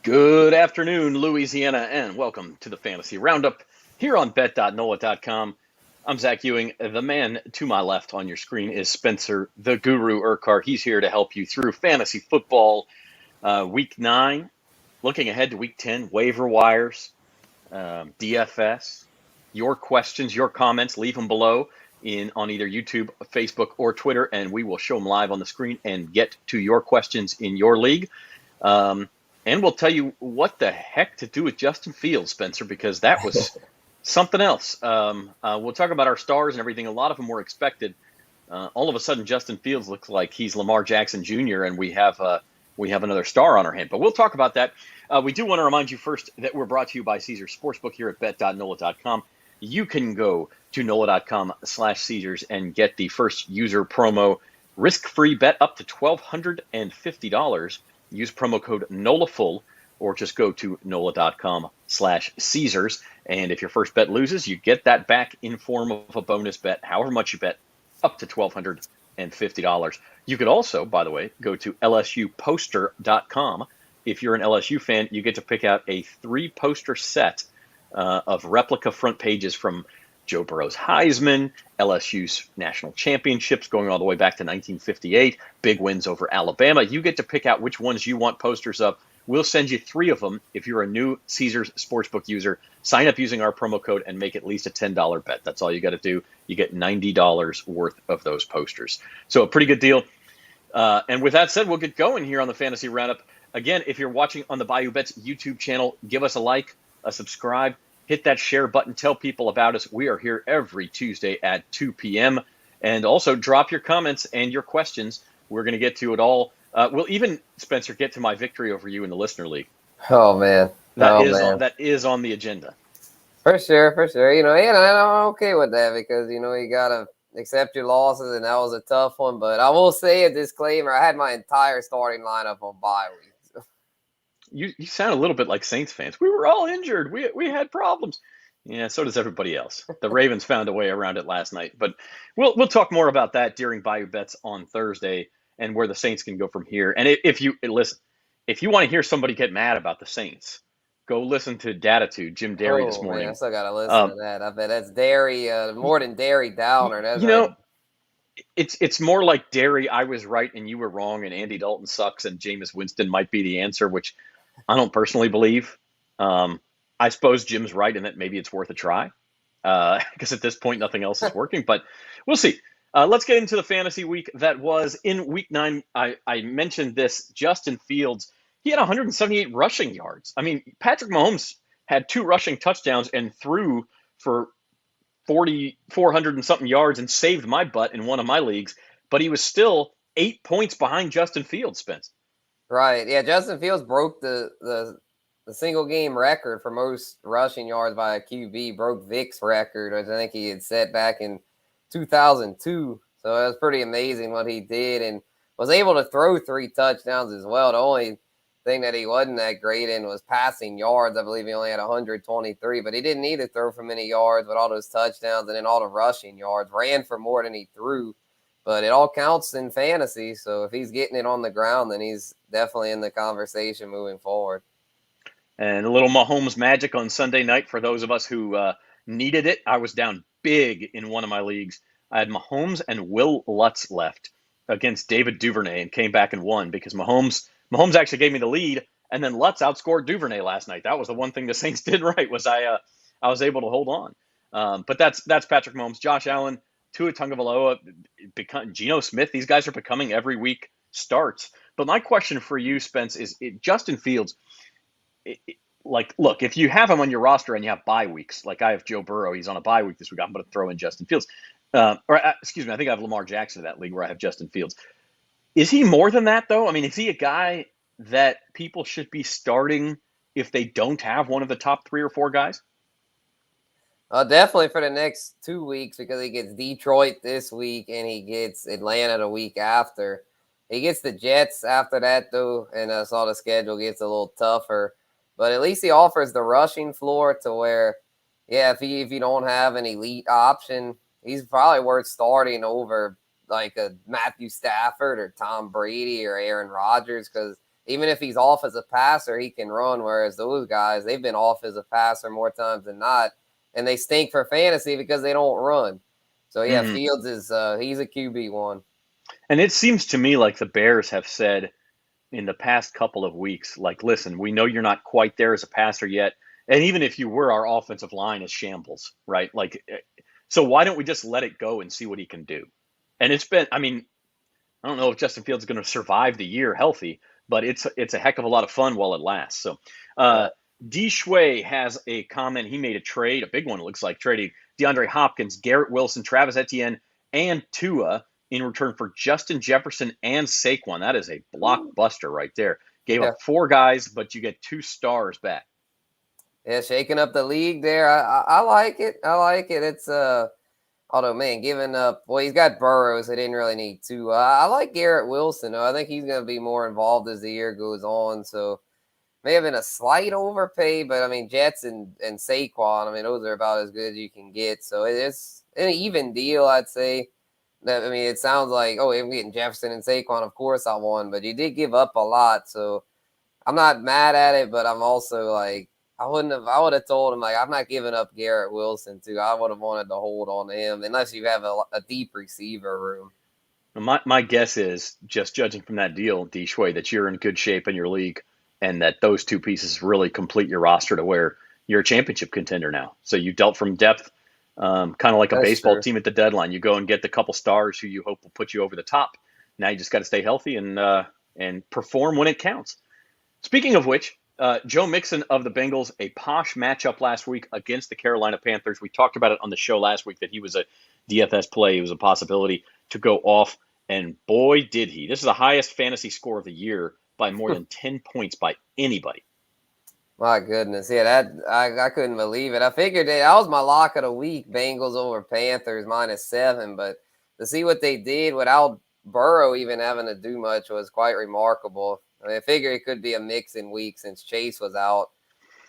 Good afternoon, Louisiana, and welcome to the Fantasy Roundup here on bet.nola.com. I'm Zach Ewing. The man to my left on your screen is Spencer, the Guru Urquhart. He's here to help you through fantasy football week 9, looking ahead to week 10, waiver wires, DFS. Your questions, your comments, leave them below on either YouTube, Facebook, or Twitter, and we will show them live on the screen and get to your questions in your league. And we'll tell you what the heck to do with Justin Fields, Spencer, because that was something else. We'll talk about our stars and everything. A lot of them were expected. All of a sudden, Justin Fields looks like he's Lamar Jackson Jr., and we have another star on our hand. But we'll talk about that. We do want to remind you first that we're brought to you by Caesars Sportsbook here at bet.nola.com. You can go to NOLA.com/Caesars and get the first user promo risk-free bet up to $1,250. Use promo code NOLAFULL or just go to NOLA.com/Caesars. And if your first bet loses, you get that back in form of a bonus bet, however much you bet, up to $1,250. You could also, by the way, go to LSUposter.com. If you're an LSU fan, you get to pick out a 3-poster set of replica front pages from Joe Burrow's Heisman, LSU's national championships going all the way back to 1958, big wins over Alabama. You get to pick out which ones you want posters of. We'll send you 3 of them if you're a new Caesars Sportsbook user. Sign up using our promo code and make at least a $10 bet. That's all you got to do. You get $90 worth of those posters. So a pretty good deal. And with that said, we'll get going here on the Fantasy Roundup. Again, if you're watching on the Bayou Bets YouTube channel, give us a like, a subscribe. Hit that share button. Tell people about us. We are here every Tuesday at 2 p.m. And also drop your comments and your questions. We're going to get to it all. We'll even, Spencer, get to my victory over you in the Listener League. Oh, man. That is on the agenda. For sure. I'm okay with that because, you got to accept your losses, and that was a tough one. But I will say a disclaimer. I had my entire starting lineup on bye week. You sound a little bit like Saints fans. We were all injured. We had problems. Yeah, so does everybody else. The Ravens found a way around it last night. But we'll talk more about that during Bayou Bets on Thursday and where the Saints can go from here. And if you want to hear somebody get mad about the Saints, go listen to Datitude, Jim Derry this morning. Man, I still got to listen to that. I bet that's Derry, more than Derry Downer. That's right. It's more like Derry, I was right and you were wrong, and Andy Dalton sucks and Jameis Winston might be the answer, which I don't personally believe. I suppose Jim's right in that maybe it's worth a try because at this point, nothing else is working, but we'll see. Let's get into the fantasy week that was in week 9. I mentioned this, Justin Fields. He had 178 rushing yards. I mean, Patrick Mahomes had 2 rushing touchdowns and threw for 400 and something yards and saved my butt in one of my leagues, but he was still 8 points behind Justin Fields, Spence. Right. Yeah, Justin Fields broke the single game record for most rushing yards by a QB, broke Vic's record, which I think he had set back in 2002. So it was pretty amazing what he did, and was able to throw 3 touchdowns as well. The only thing that he wasn't that great in was passing yards. I believe he only had 123, but he didn't need to throw for many yards with all those touchdowns and then all the rushing yards. Ran for more than he threw. But it all counts in fantasy, so if he's getting it on the ground, then he's definitely in the conversation moving forward. And a little Mahomes magic on Sunday night for those of us who needed it. I was down big in one of my leagues. I had Mahomes and Will Lutz left against David Duvernay and came back and won because Mahomes actually gave me the lead, and then Lutz outscored Duvernay last night. That was the one thing the Saints did right, was I was able to hold on. But that's Patrick Mahomes, Josh Allen, Tua Tagovailoa, Geno Smith. These guys are becoming every week starts. But my question for you, Spence, is Justin Fields. Look, if you have him on your roster and you have bye weeks, like I have Joe Burrow, he's on a bye week this week, I'm going to throw in Justin Fields. Excuse me, I think I have Lamar Jackson in that league where I have Justin Fields. Is he more than that, though? I mean, is he a guy that people should be starting if they don't have one of the top 3 or 4 guys? Definitely for the next 2 weeks, because he gets Detroit this week and he gets Atlanta the week after. He gets the Jets after that, though, and I saw the schedule gets a little tougher. But at least he offers the rushing floor to where, yeah, if you don't have an elite option, he's probably worth starting over like a Matthew Stafford or Tom Brady or Aaron Rodgers, because even if he's off as a passer, he can run. Whereas those guys, they've been off as a passer more times than not, and they stink for fantasy because they don't run. So yeah, Fields is he's a QB1. And it seems to me like the Bears have said in the past couple of weeks, like, listen, we know you're not quite there as a passer yet. And even if you were, our offensive line is shambles, right? Like, so why don't we just let it go and see what he can do? And it's been, I mean, I don't know if Justin Fields is going to survive the year healthy, but it's a heck of a lot of fun while it lasts. So, D. Shui has a comment. He made a trade, a big one, it looks like, trading DeAndre Hopkins, Garrett Wilson, Travis Etienne, and Tua in return for Justin Jefferson and Saquon. That is a blockbuster right there. Gave up 4 guys, but you get 2 stars back. Yeah, shaking up the league there. I like it. I like it. It's although man, giving up. Well, he's got Burrows. They didn't really need to. I like Garrett Wilson though. I think he's going to be more involved as the year goes on. So may have been a slight overpay, but I mean Jets and Saquon. I mean those are about as good as you can get. So it's an even deal, I'd say. I mean, it sounds like, oh, I'm getting Jefferson and Saquon. Of course I won, but you did give up a lot. So I'm not mad at it, but I'm also like, I would have told him, like, I'm not giving up Garrett Wilson, too. I would have wanted to hold on to him unless you have a deep receiver room. My guess is, just judging from that deal, D. Shui, that you're in good shape in your league and that those 2 pieces really complete your roster to where you're a championship contender now. So you dealt from depth. Kind of like a baseball team at the deadline. You go and get the couple stars who you hope will put you over the top. Now you just got to stay healthy and perform when it counts. Speaking of which, Joe Mixon of the Bengals, a posh matchup last week against the Carolina Panthers. We talked about it on the show last week that he was a DFS play. It was a possibility to go off, and boy, did he. This is the highest fantasy score of the year by more than 10 points by anybody. My goodness. Yeah, that I couldn't believe it. I figured that was my lock of the week, Bengals over Panthers -7. But to see what they did without Burrow even having to do much was quite remarkable. I mean, I figure it could be a mixing week since Chase was out.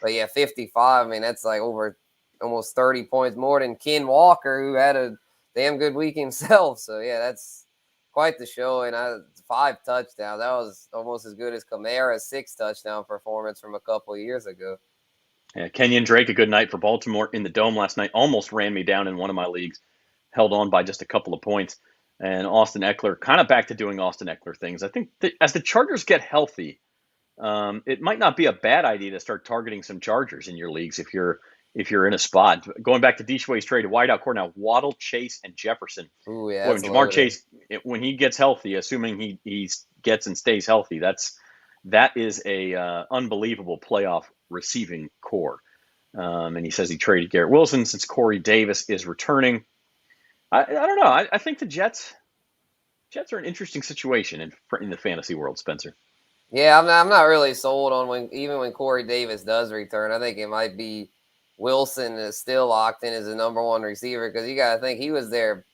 But yeah, 55, I mean, that's like over almost 30 points more than Ken Walker, who had a damn good week himself. So yeah, that's quite the show. And 5 touchdowns. That was almost as good as Kamara's 6 touchdown performance from a couple of years ago. Yeah, Kenyon Drake, a good night for Baltimore in the Dome last night. Almost ran me down in one of my leagues. Held on by just a couple of points. And Austin Eckler, kind of back to doing Austin Eckler things. I think that as the Chargers get healthy, it might not be a bad idea to start targeting some Chargers in your leagues if you're in a spot. Going back to D. Shui's trade, wideout core now, Waddle, Chase, and Jefferson. Ooh, yeah, when Jamar Chase, when he gets healthy, assuming he gets and stays healthy, that is a unbelievable playoff receiving core. And he says he traded Garrett Wilson since Corey Davis is returning. I don't know. I think the Jets are an interesting situation in the fantasy world, Spencer. Yeah, I'm not really sold on when Corey Davis does return. I think it might be Wilson is still locked in as the number 1 receiver because you got to think he was their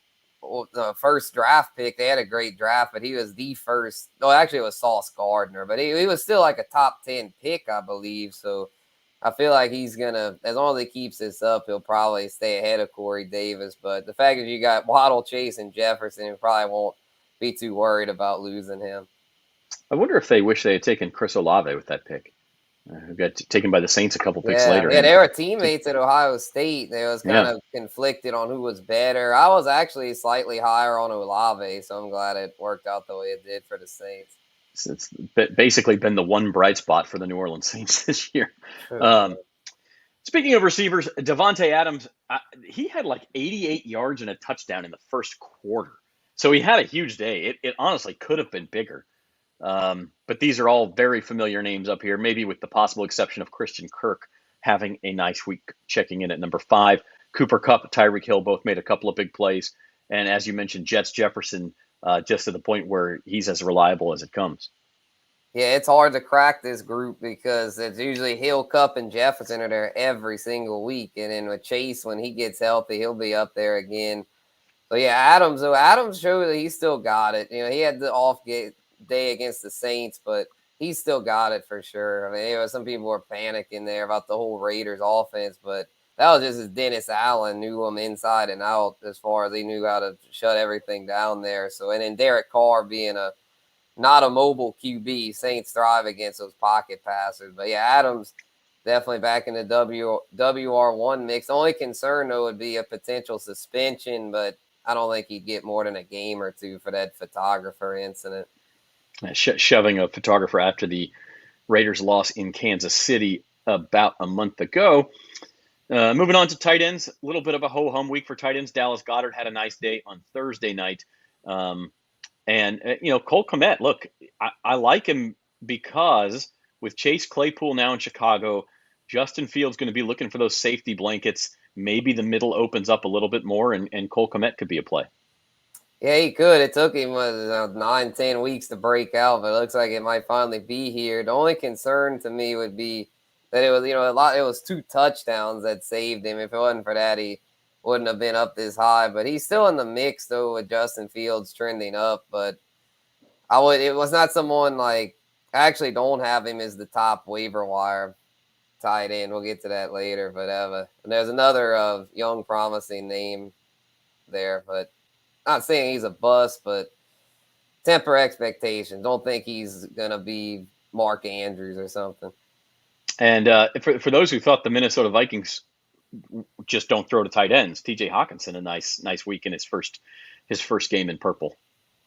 first draft pick. They had a great draft, but he was the first. No, actually, it was Sauce Gardner, but he was still like a top 10 pick, I believe. So I feel like he's gonna, as long as he keeps this up, he'll probably stay ahead of Corey Davis. But the fact that you got Waddle, Chase, and Jefferson, you probably won't be too worried about losing him. I wonder if they wish they had taken Chris Olave with that pick, who got taken by the Saints a couple picks later. Yeah, they were teammates at Ohio State. They was kind of conflicted on who was better. I was actually slightly higher on Olave, so I'm glad it worked out the way it did for the Saints. It's basically been the one bright spot for the New Orleans Saints this year. Speaking of receivers, Davante Adams, he had like 88 yards and a touchdown in the first quarter. So he had a huge day. It honestly could have been bigger. But these are all very familiar names up here, maybe with the possible exception of Christian Kirk having a nice week checking in at number 5. Cooper Kupp, Tyreek Hill both made a couple of big plays. And as you mentioned, Jets Jefferson, just to the point where he's as reliable as it comes. Yeah, it's hard to crack this group because it's usually Hill, Kupp, and Jefferson are there every single week. And then with Chase, when he gets healthy, he'll be up there again. So, yeah, Adams showed that he still got it. You know, he had the off day against the Saints, but he still got it for sure. I mean, some people were panicking there about the whole Raiders offense, but that was just as Dennis Allen knew them inside and out as far as he knew how to shut everything down there. So, and then Derek Carr being a not a mobile QB. Saints thrive against those pocket passers. But yeah, Adams definitely back in the WR1 mix. The only concern, though, would be a potential suspension, but I don't think he'd get more than a game or two for that photographer incident. Shoving a photographer after the Raiders' loss in Kansas City about a month ago. Moving on to tight ends, a little bit of a ho-hum week for tight ends. Dallas Goedert had a nice day on Thursday night. And Cole Kmet, look, I like him because with Chase Claypool now in Chicago, Justin Fields going to be looking for those safety blankets. Maybe the middle opens up a little bit more, and Cole Kmet could be a play. Yeah, he could. It took him 9-10 weeks to break out, but it looks like it might finally be here. The only concern to me would be that it was, it was 2 touchdowns that saved him. If it wasn't for that, he wouldn't have been up this high. But he's still in the mix though, with Justin Fields trending up. But it was not someone like, I actually don't have him as the top waiver wire tight end. We'll get to that later. But there's another young promising name there, but not saying he's a bust, but temper expectations. Don't think he's going to be Mark Andrews or something. And for those who thought the Minnesota Vikings just don't throw to tight ends, TJ Hawkinson, a nice week in his first game in purple.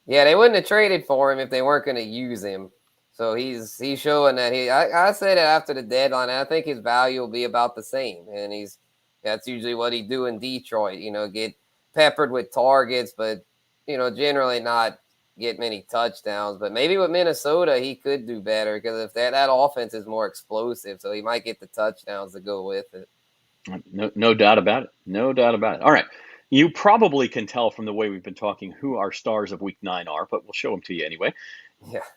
Yeah, they wouldn't have traded for him if they weren't going to use him. So he's showing that I said it after the deadline. I think his value will be about the same. And that's usually what he do in Detroit, get peppered with targets, but generally not get many touchdowns. But maybe with Minnesota he could do better, because if that offense is more explosive, so he might get the touchdowns to go with it. No doubt about it. All right, you probably can tell from the way we've been talking who our stars of week 9 are, but we'll show them to you anyway.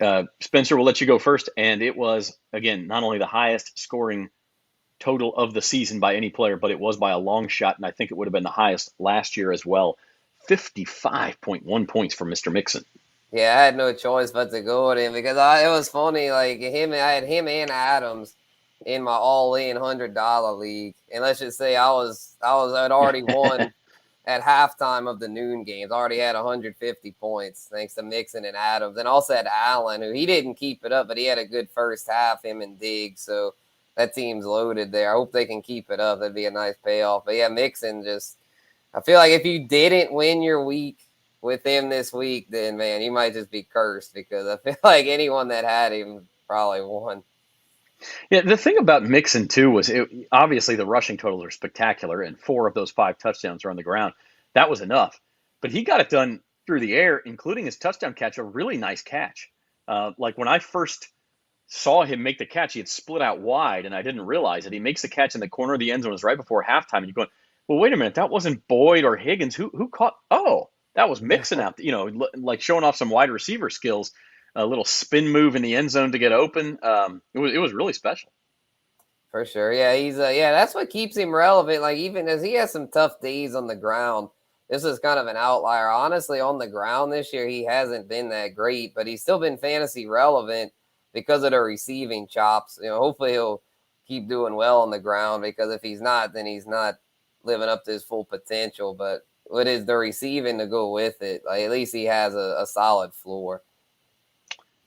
Yeah. Spencer, we'll let you go first, and it was, again, not only the highest scoring total of the season by any player, but it was by a long shot, and I think it would have been the highest last year as well. 55.1 points for Mr. Mixon. Yeah, I had no choice but to go with him, because it was funny. Like I had him and Adams in my all-in $100 league, and let's just say I'd already won at halftime of the noon games. I already had 150 points thanks to Mixon and Adams, and also had Allen, who he didn't keep it up, but he had a good first half. Him and Diggs, so that team's loaded there. I hope they can keep it up. That'd be a nice payoff. But yeah, Mixon I feel like if you didn't win your week with him this week, then man, you might just be cursed, because I feel like anyone that had him probably won. Yeah, the thing about Mixon too was obviously the rushing totals are spectacular, and 4 of those 5 touchdowns are on the ground. That was enough, but he got it done through the air, including his touchdown catch, a really nice catch. Like when I first saw him make the catch, he had split out wide, and I didn't realize it. He makes the catch in the corner of the end zone. It was right before halftime, and you're going, well, wait a minute, that wasn't Boyd or Higgins. Who caught? Oh, that was Mixon out, like showing off some wide receiver skills. A little spin move in the end zone to get open. It was really special. For sure. Yeah, he's that's what keeps him relevant. Like, even as he has some tough days on the ground, this is kind of an outlier. Honestly, on the ground this year, he hasn't been that great, but he's still been fantasy relevant because of the receiving chops. Hopefully he'll keep doing well on the ground, because if he's not, then he's not living up to his full potential. But what is the receiving to go with it? Like, at least he has a solid floor.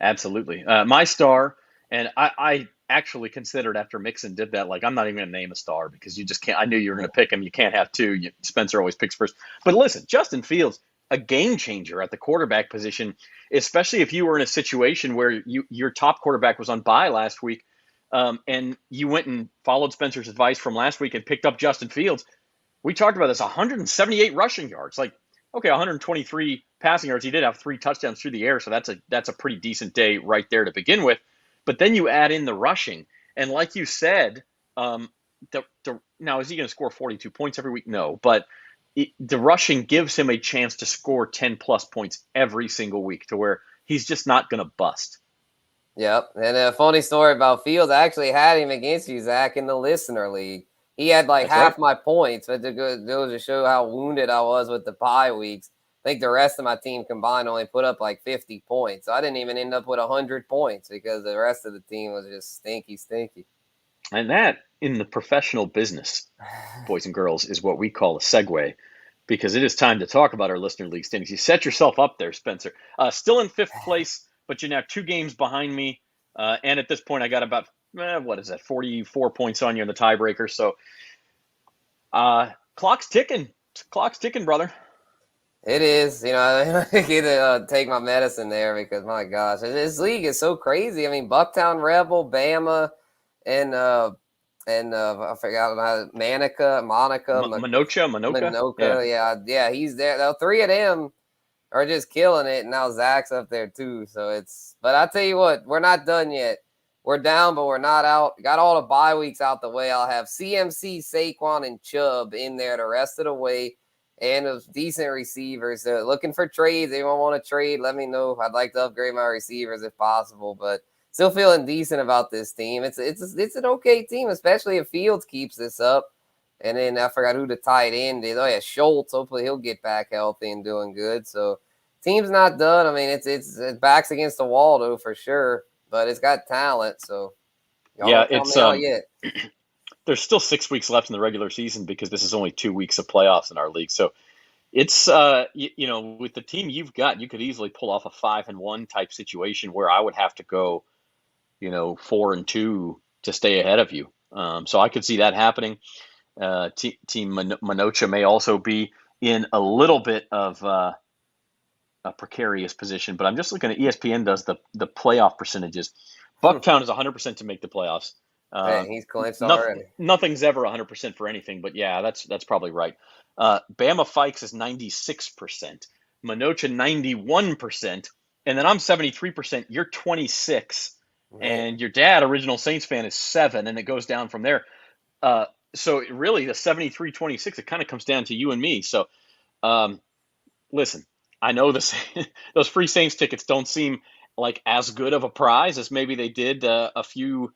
Absolutely. My star, and I actually considered after Mixon did that, like, I'm not even going to name a star, because you just can't. I knew you were going to pick him. You can't have 2. Spencer always picks first. But listen, Justin Fields, a game changer at the quarterback position, especially if you were in a situation where your top quarterback was on bye last week, and you went and followed Spencer's advice from last week and picked up Justin Fields. We talked about this, 178 rushing yards. Like, okay, 123 passing yards. He did have 3 touchdowns through the air, so that's a pretty decent day right there to begin with. But then you add in the rushing, and like you said, now is he going to score 42 points every week? No, but the rushing gives him a chance to score 10 plus points every single week, to where he's just not going to bust. Yep, and a funny story about Fields, I actually had him against you, Zach, in the Listener League. He had like half my points, but it goes to show how wounded I was with the bye weeks. I think the rest of my team combined only put up like 50 points. So I didn't even end up with 100 points, because the rest of the team was just stinky. And that, in the professional business, boys and girls, is what we call a segue, because it is time to talk about our Listener League standings. You set yourself up there, Spencer. Still in 5th place but you're now 2 games behind me. And at this point, I got about, 44 points on you in the tiebreaker. So clock's ticking. Clock's ticking, brother. It is. I get to take my medicine there because, my gosh, this league is so crazy. I mean, Bucktown Rebel, Bama, and I forgot Monica, Manocha. Yeah, he's there. Now, 3 of them are just killing it, and now Zach's up there too. So but I tell you what, we're not done yet. We're down, but we're not out. Got all the bye weeks out the way. I'll have CMC, Saquon, and Chubb in there the rest of the way, and those decent receivers. They're looking for trades. Anyone want to trade? Let me know. I'd like to upgrade my receivers if possible, but still feeling decent about this team. It's an okay team, especially if Fields keeps this up. And then I forgot who the tight end is. Oh yeah, Schultz. Hopefully he'll get back healthy and doing good. So team's not done. I mean, it's backs against the wall though for sure, but it's got talent. So y'all don't count me out yet. There's still 6 weeks left in the regular season because this is only 2 weeks of playoffs in our league. So it's with the team you've got, you could easily pull off a 5-1 type situation where I would have to go 4-2 to stay ahead of you. So I could see that happening. Team Manocha may also be in a little bit of a precarious position, but I'm just looking at ESPN does the playoff percentages. Bucktown is 100% to make the playoffs. He's clinched already. Nothing's ever 100% for anything, but yeah, that's probably right. Bama Fikes is 96%, Manocha 91%, and then I'm 73%. You're 26%. And your dad, original Saints fan, is 7, and it goes down from there. So really, the 73-26, it kind of comes down to you and me. So, listen, I know those free Saints tickets don't seem like as good of a prize as maybe they did a few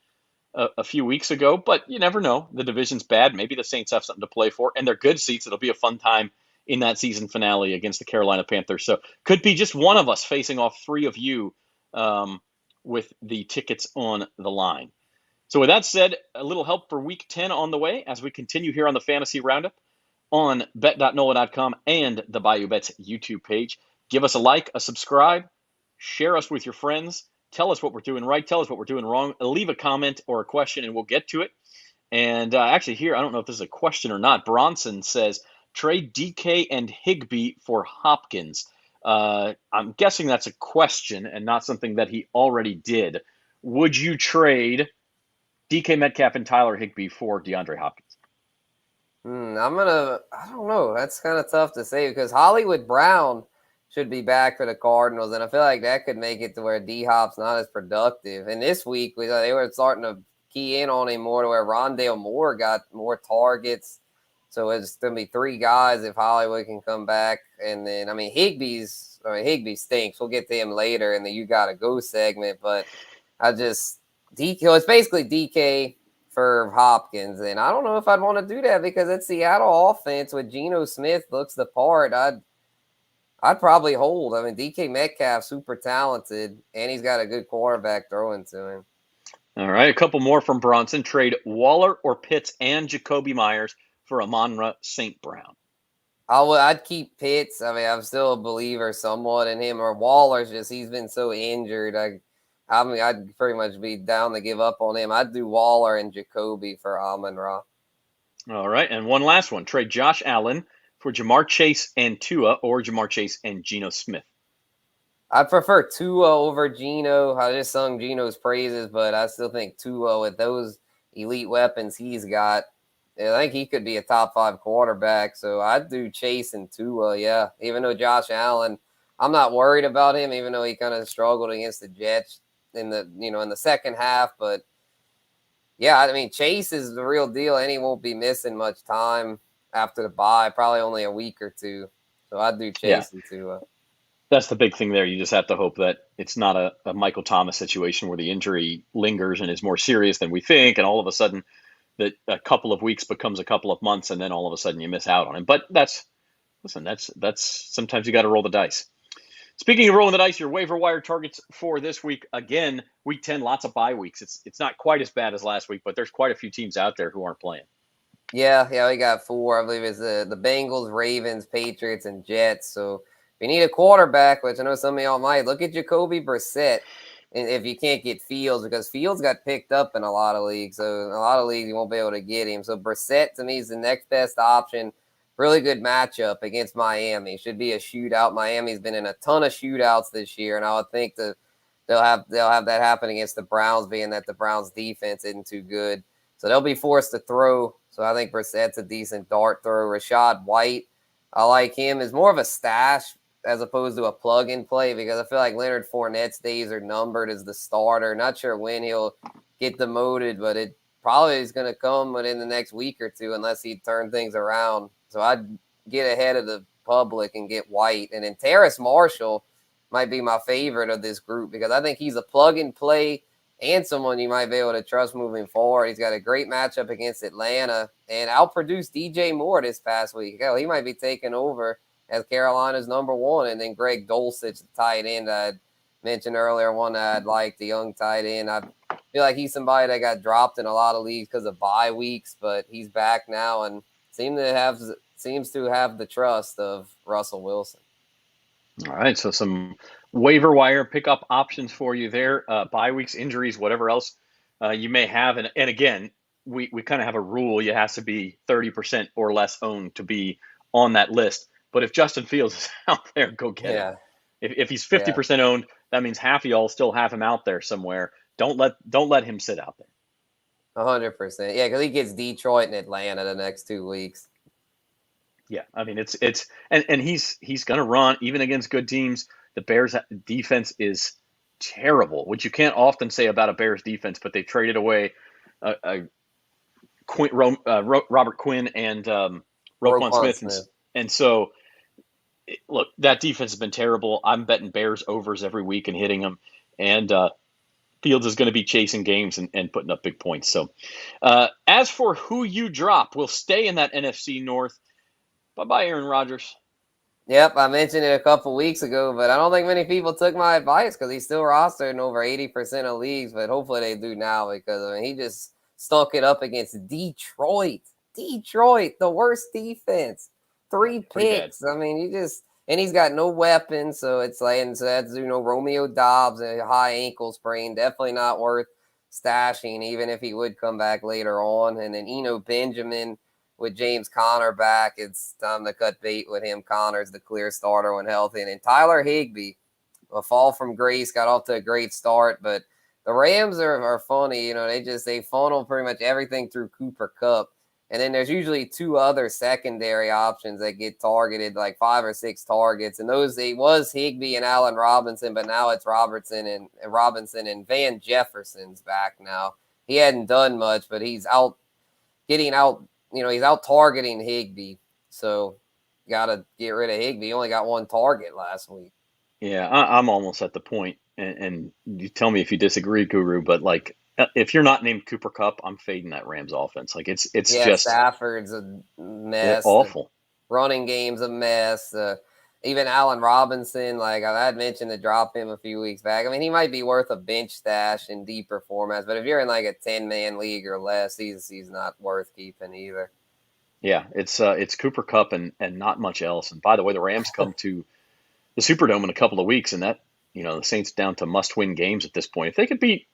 weeks ago, but you never know. The division's bad. Maybe the Saints have something to play for, and they're good seats. It'll be a fun time in that season finale against the Carolina Panthers. So could be just one of us facing off 3 of you with the tickets on the line. So with that said, a little help for Week 10 on the way as we continue here on the Fantasy Roundup on bet.nola.com and the Bayou Bets YouTube page. Give us a like, a subscribe, share us with your friends. Tell us what we're doing right. Tell us what we're doing wrong. Leave a comment or a question, and we'll get to it. And actually here, I don't know if this is a question or not. Bronson says, trade DK and Higbee for Hopkins. I'm guessing that's a question and not something that he already did. Would you trade DK Metcalf and Tyler Higbee for DeAndre Hopkins? I don't know. That's kind of tough to say because Hollywood Brown should be back for the Cardinals, and I feel like that could make it to where D-Hop's not as productive. And this week, they were starting to key in on him more to where Rondale Moore got more targets. So it's going to be 3 guys if Hollywood can come back. And then, Higbee stinks. We'll get to him later in the You Gotta Go segment. But it's basically DK for Hopkins. And I don't know if I'd want to do that because that Seattle offense with Geno Smith looks the part. I'd probably hold. DK Metcalf, super talented, and he's got a good quarterback throwing to him. All right, a couple more from Bronson. Trade Waller or Pitts and Jacoby Myers for Amon-Ra St. Brown. I'd keep Pitts. I'm still a believer somewhat in him. Or Waller's he's been so injured. I'd pretty much be down to give up on him. I'd do Waller and Jacoby for Amon-Ra. All right, and one last one. Trade Josh Allen for Jamar Chase and Tua or Jamar Chase and Geno Smith. I prefer Tua over Geno. I just sung Geno's praises, but I still think Tua with those elite weapons he's got, I think he could be a top 5 quarterback. So I'd do Chase and Tua, yeah. Even though Josh Allen, I'm not worried about him, even though he kind of struggled against the Jets in the second half. But yeah, Chase is the real deal, and he won't be missing much time after the bye, probably only a week or 2. So I'd do Chase and Tua. That's the big thing there. You just have to hope that it's not a Michael Thomas situation where the injury lingers and is more serious than we think, and all of a sudden that a couple of weeks becomes a couple of months, and then all of a sudden you miss out on him. But that's sometimes you got to roll the dice. Speaking of rolling the dice, your waiver wire targets for this week, again, Week 10, lots of bye weeks. It's not quite as bad as last week, but there's quite a few teams out there who aren't playing. Yeah, we got 4. I believe it's the Bengals, Ravens, Patriots, and Jets. So you need a quarterback, which I know some of y'all might, look at Jacoby Brissett. And if you can't get Fields, because Fields got picked up in a lot of leagues. So in a lot of leagues, you won't be able to get him. So Brissett, to me, is the next best option. Really good matchup against Miami. Should be a shootout. Miami's been in a ton of shootouts this year, and I would think that they'll have that happen against the Browns, being that the Browns' defense isn't too good. So they'll be forced to throw. So I think Brissett's a decent dart throw. Rashad White, I like him. Is more of a stash as opposed to a plug-and-play, because I feel like Leonard Fournette's days are numbered as the starter. Not sure when he'll get demoted, but it probably is going to come within the next week or two unless he turn things around. So I'd get ahead of the public and get White. And then Terrace Marshall might be my favorite of this group, because I think he's a plug-and-play and someone you might be able to trust moving forward. He's got a great matchup against Atlanta and outproduced DJ Moore this past week. Hell, he might be taking over as Carolina's number one. And then Greg Dulcich, the tight end I mentioned earlier, one that I'd like, the young tight end. I feel like he's somebody that got dropped in a lot of leagues because of bye weeks, but he's back now and seems to have the trust of Russell Wilson. All right, so some waiver wire pickup options for you there. Bye weeks, injuries, whatever else you may have. And again, we kind of have a rule. You has to be 30% or less owned to be on that list. But if Justin Fields is out there, go get him. If he's 50% owned, that means half of y'all still have him out there somewhere. Don't let him sit out there. 100%. Yeah, because he gets Detroit and Atlanta the next 2 weeks. Yeah, I mean and he's gonna run even against good teams. The Bears defense is terrible, which you can't often say about a Bears defense. But they traded away Robert Quinn and Roquan Smith. And so, look, that defense has been terrible. I'm betting Bears overs every week and hitting them. And Fields is going to be chasing games and putting up big points. So as for who you drop, we'll stay in that NFC North. Bye-bye, Aaron Rodgers. Yep, I mentioned it a couple weeks ago, but I don't think many people took my advice because he's still rostered in over 80% of leagues, but hopefully they do now, because he just stunk it up against Detroit. Detroit, the worst defense. 3 picks. I mean, and he's got no weapons, so it's like, and so that's, Romeo Dobbs, a high ankle sprain, definitely not worth stashing, even if he would come back later on. And then Eno Benjamin with James Conner back, it's time to cut bait with him. Conner's the clear starter when healthy. And then Tyler Higbee, a fall from grace, got off to a great start, but the Rams are funny. They funnel pretty much everything through Cooper Kupp. And then there's usually 2 other secondary options that get targeted, like 5 or 6 targets. And it was Higbee and Allen Robinson, but now it's Robinson and Van Jefferson's back now. He hadn't done much, but he's he's out targeting Higbee. So got to get rid of Higbee. He only got 1 target last week. Yeah, I'm almost at the point, and you tell me if you disagree, Guru, but like, if you're not named Cooper Kupp, I'm fading that Rams offense. Like it's just Stafford's a mess. Awful. The running game's a mess. Even Allen Robinson, like I had mentioned to drop him a few weeks back. I mean, he might be worth a bench stash in deeper formats, but if you're in like a 10-man league or less, he's not worth keeping either. Yeah, it's Cooper Kupp and not much else. And by the way, the Rams come to the Superdome in a couple of weeks, and that the Saints down to must-win games at this point. If they could beat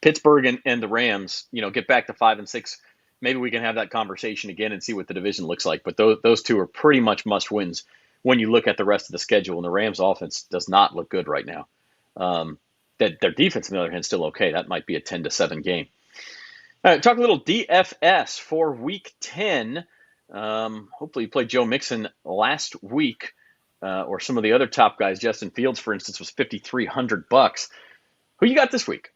Pittsburgh and the Rams, get back to 5-6, maybe we can have that conversation again and see what the division looks like. But those 2 are pretty much must-wins when you look at the rest of the schedule. And the Rams' offense does not look good right now. That their defense, on the other hand, is still okay. That might be a 10-7 game. All right, talk a little DFS for Week 10. Hopefully you played Joe Mixon last week, or some of the other top guys. Justin Fields, for instance, was $5,300. Who you got this week?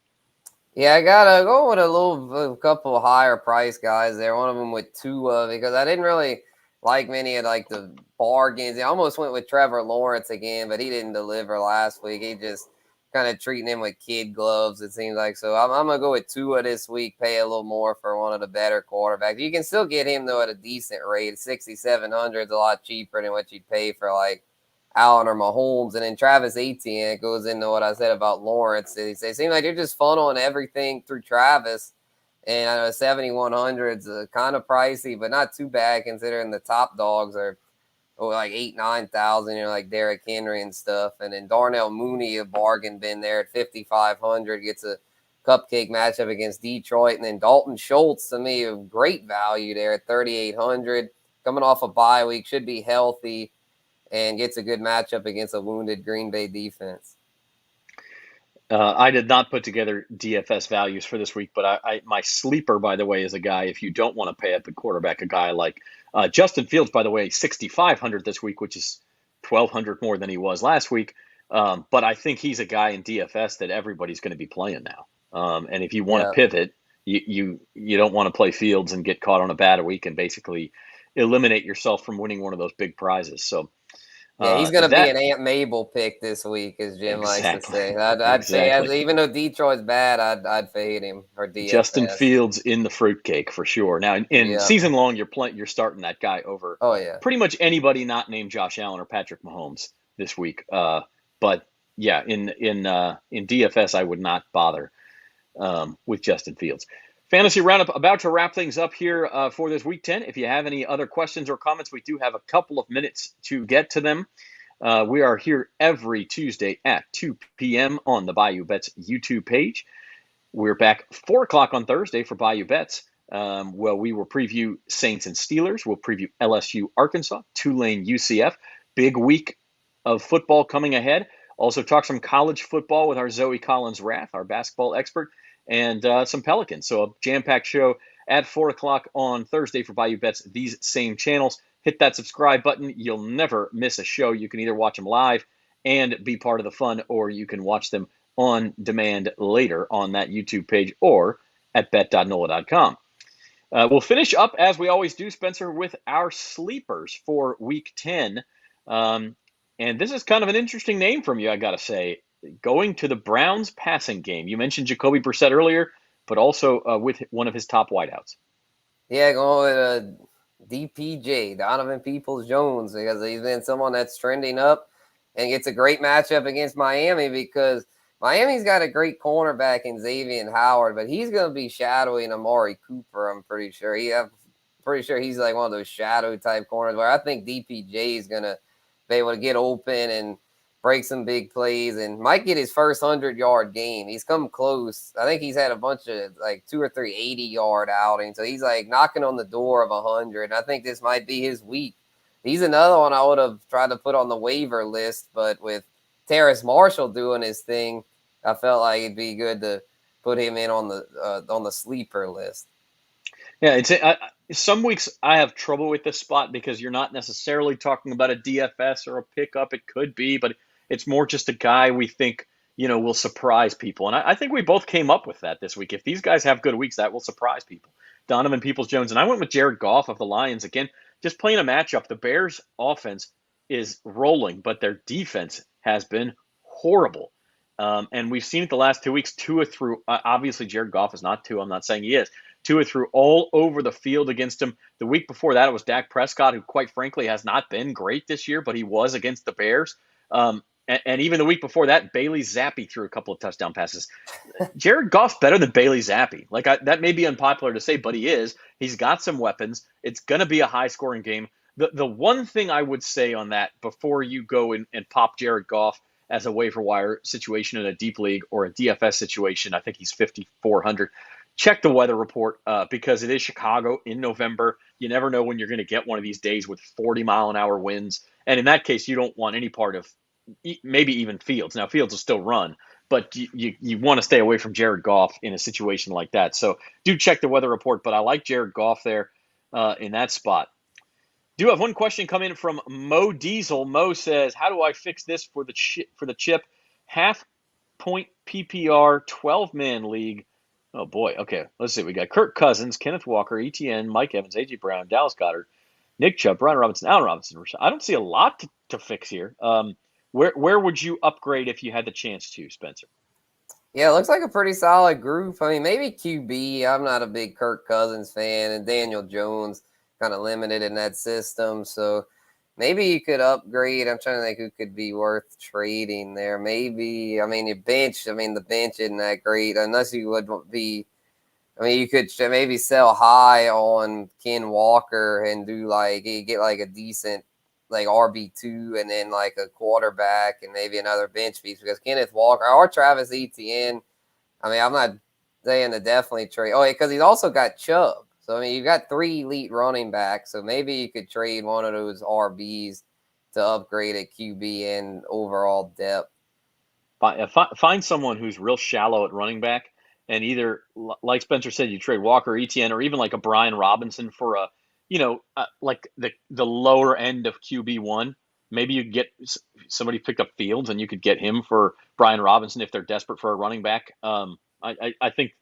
Yeah, I gotta go with a couple of higher price guys there. One of them with Tua, because I didn't really like many of the bargains. I almost went with Trevor Lawrence again, but he didn't deliver last week. He just kind of treating him with kid gloves, it seems like. So I'm gonna go with Tua this week, pay a little more for one of the better quarterbacks. You can still get him though at a decent rate. 6,700 is a lot cheaper than what you'd pay for like Allen or Mahomes. And then Travis Etienne goes into what I said about Lawrence. It seems like they're just funneling everything through Travis. And I know 7,100 is kind of pricey, but not too bad considering the top dogs are like 8,000-9,000, like Derrick Henry and stuff. And then Darnell Mooney, a bargain bin there at 5,500, gets a cupcake matchup against Detroit. And then Dalton Schultz, to me, a great value there at 3,800, coming off a bye week, should be healthy, and gets a good matchup against a wounded Green Bay defense. I did not put together DFS values for this week, but my sleeper, by the way, is a guy, if you don't want to pay up at quarterback, a guy like Justin Fields, by the way, 6,500 this week, which is 1,200 more than he was last week. But I think he's a guy in DFS that everybody's going to be playing now. And if you want to pivot, you don't want to play Fields and get caught on a bad week and basically eliminate yourself from winning one of those big prizes. So. Yeah, he's going to be an Aunt Mabel pick this week, as Jim likes to say. I'd fade, even though Detroit's bad, I'd fade him for DFS. Justin Fields in the fruitcake for sure. Now, in season long, you're starting that guy over pretty much anybody not named Josh Allen or Patrick Mahomes this week. But yeah, in DFS, I would not bother with Justin Fields. Fantasy Roundup about to wrap things up here for this week 10. If you have any other questions or comments, we do have a couple of minutes to get to them. We are here every Tuesday at 2 p.m. on the Bayou Bets YouTube page. We're back 4 o'clock on Thursday for Bayou Bets. Well, we will preview Saints and Steelers. We'll preview LSU, Arkansas, Tulane, UCF. Big week of football coming ahead. Also talk some college football with our Zoe Collins-Rath, our basketball expert, and some Pelicans. So a jam-packed show at 4 o'clock on Thursday for Bayou Bets, these same channels. Hit that subscribe button. You'll never miss a show. You can either watch them live and be part of the fun, or you can watch them on demand later on that YouTube page or at bet.nola.com. We'll finish up, as we always do, Spencer, with our sleepers for Week 10. And this is kind of an interesting name from you, I got to say. Going to the Browns passing game. You mentioned Jacoby Brissett earlier, but also with one of his top wideouts. Yeah, going with DPJ, Donovan Peoples-Jones, because he's been someone that's trending up and gets a great matchup against Miami, because Miami's got a great cornerback in Xavier Howard, but he's going to be shadowing Amari Cooper, I'm pretty sure. I'm pretty sure he's like one of those shadow type corners where I think DPJ is going to be able to get open and break some big plays and might get his first 100-yard game. He's come close. I think he's had a bunch of like 2 or 3 80-yard outings. So he's like knocking on the door of 100. And I think this might be his week. He's another one I would have tried to put on the waiver list, but with Terrace Marshall doing his thing, I felt like it'd be good to put him in on the sleeper list. Yeah, some weeks I have trouble with this spot because you're not necessarily talking about a DFS or a pickup. It could be, but it's more just a guy we think, will surprise people. And I think we both came up with that this week. If these guys have good weeks, that will surprise people. Donovan Peoples-Jones. And I went with Jared Goff of the Lions. Again, just playing a matchup. The Bears' offense is rolling, but their defense has been horrible. And we've seen it the last 2 weeks. Tua threw, obviously Jared Goff is not Tua. I'm not saying he is. Tua threw all over the field against him. The week before that, it was Dak Prescott, who quite frankly has not been great this year, but he was against the Bears. And even the week before that, Bailey Zappi threw a couple of touchdown passes. Jared Goff's better than Bailey Zappi. That may be unpopular to say, but he is. He's got some weapons. It's going to be a high-scoring game. The one thing I would say on that before you go and pop Jared Goff as a waiver wire situation in a deep league or a DFS situation, I think he's 5,400. Check the weather report because it is Chicago in November. You never know when you're going to get one of these days with 40-mile-an-hour winds. And in that case, you don't want any part of maybe even Fields. Now, Fields will still run, but you want to stay away from Jared Goff in a situation like that. So do check the weather report, but I like Jared Goff there in that spot. Do have one question come in from Mo Diesel. Mo says, how do I fix this for the chip? Half-point PPR, 12-man league. Oh, boy. Okay, let's see. We got Kirk Cousins, Kenneth Walker, ETN, Mike Evans, A.J. Brown, Dallas Goedert, Nick Chubb, Brian Robinson, Allen Robinson. I don't see a lot to fix here. Where would you upgrade if you had the chance to, Spencer? Yeah, it looks like a pretty solid group. I mean, maybe QB. I'm not a big Kirk Cousins fan, and Daniel Jones kind of limited in that system. So maybe you could upgrade. I'm trying to think who could be worth trading there. Maybe, your bench. The bench isn't that great unless you would be. You could maybe sell high on Ken Walker and do get a decent like RB2 and then like a quarterback and maybe another bench piece because Kenneth Walker or Travis Etienne. I mean, I'm not saying to definitely trade. Oh, because he's also got Chubb. So, I mean, you've got 3 elite running backs. So maybe you could trade one of those RBs to upgrade at QB and overall depth. Find someone who's real shallow at running back, and either, like Spencer said, you trade Walker, Etienne, or even like a Brian Robinson for a, like the lower end of QB1. Maybe you get somebody pick up Fields, and you could get him for Brian Robinson if they're desperate for a running back. I think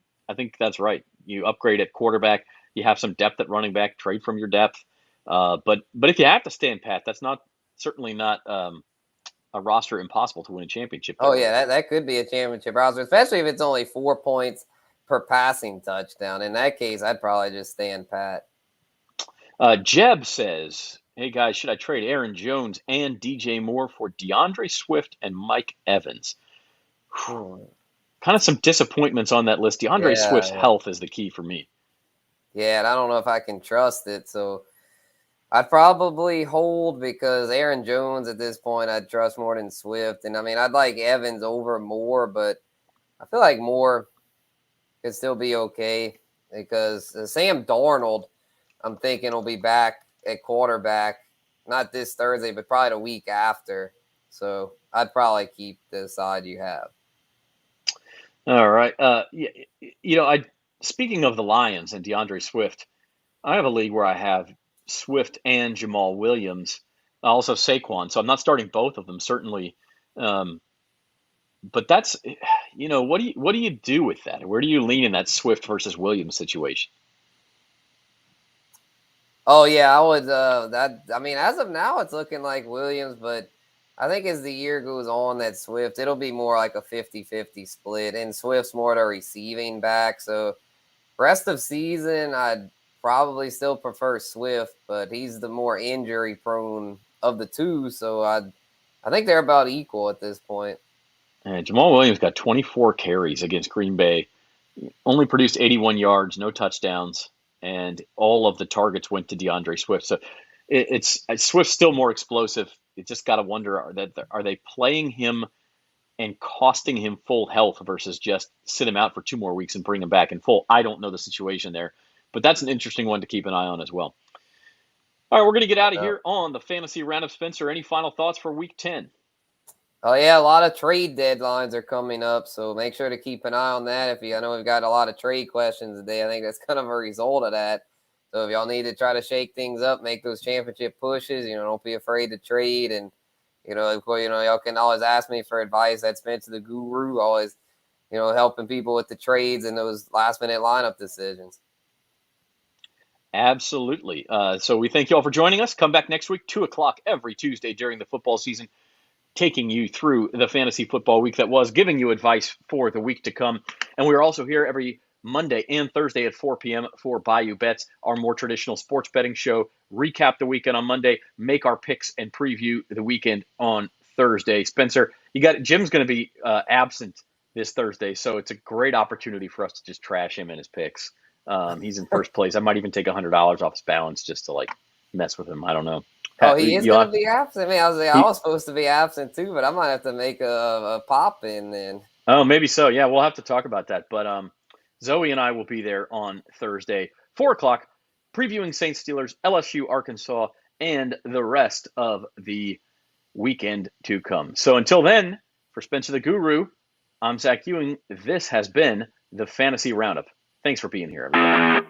that's right. You upgrade at quarterback. You have some depth at running back. Trade from your depth. But if you have to stand pat, that's certainly not a roster impossible to win a championship. Oh, yeah, that could be a championship roster, especially if it's only 4 points per passing touchdown. In that case, I'd probably just stand pat. Jeb says, hey, guys, should I trade Aaron Jones and DJ Moore for DeAndre Swift and Mike Evans? Kind of some disappointments on that list. DeAndre Swift's health is the key for me. Yeah, and I don't know if I can trust it, so I'd probably hold because Aaron Jones at this point I'd trust more than Swift. And, I mean, I'd like Evans over Moore, but I feel like Moore could still be okay because Sam Darnold, I'm thinking, will be back at quarterback, not this Thursday, but probably the week after. So I'd probably keep the side you have. All right. Speaking of the Lions and DeAndre Swift, I have a league where I have Swift and Jamal Williams, also Saquon. So I'm not starting both of them, certainly. But that's, what do you do with that? Where do you lean in that Swift versus Williams situation? Oh, yeah, I would. As of now, it's looking like Williams, but I think as the year goes on, that Swift, it'll be more like a 50-50 split, and Swift's more the receiving back. So rest of season, I'd probably still prefer Swift, but he's the more injury prone of the two. So I think they're about equal at this point. Jamal Williams got 24 carries against Green Bay, only produced 81 yards, no touchdowns, and all of the targets went to DeAndre Swift. So it's Swift's still more explosive. You just got to wonder, are they playing him and costing him full health versus just sit him out for 2 more weeks and bring him back in full? I don't know the situation there, but that's an interesting one to keep an eye on as well. All right, we're going to get out of here on the Fantasy Roundup. Spencer, any final thoughts for Week 10? Oh, yeah, a lot of trade deadlines are coming up, so make sure to keep an eye on that. I know we've got a lot of trade questions today. I think that's kind of a result of that. So if y'all need to try to shake things up, make those championship pushes, don't be afraid to trade. And, y'all can always ask me for advice. That's Spencer the Guru, always, helping people with the trades and those last-minute lineup decisions. Absolutely. So we thank you all for joining us. Come back next week, 2 o'clock every Tuesday during the football season, taking you through the fantasy football week that was, giving you advice for the week to come. And we're also here every Monday and Thursday at 4 p.m. for Bayou Bets, our more traditional sports betting show. Recap the weekend on Monday, make our picks, and preview the weekend on Thursday. Spencer, Jim's going to be absent this Thursday, so it's a great opportunity for us to just trash him in his picks. He's in first place. I might even take $100 off his balance just to mess with him. I don't know. Oh, he is going to be absent. I was supposed to be absent too, but I might have to make a pop in then. Oh, maybe so. Yeah, we'll have to talk about that. But Zoe and I will be there on Thursday, 4 o'clock, previewing Saints, Steelers, LSU, Arkansas, and the rest of the weekend to come. So until then, for Spencer the Guru, I'm Zach Ewing. This has been the Fantasy Roundup. Thanks for being here, everybody.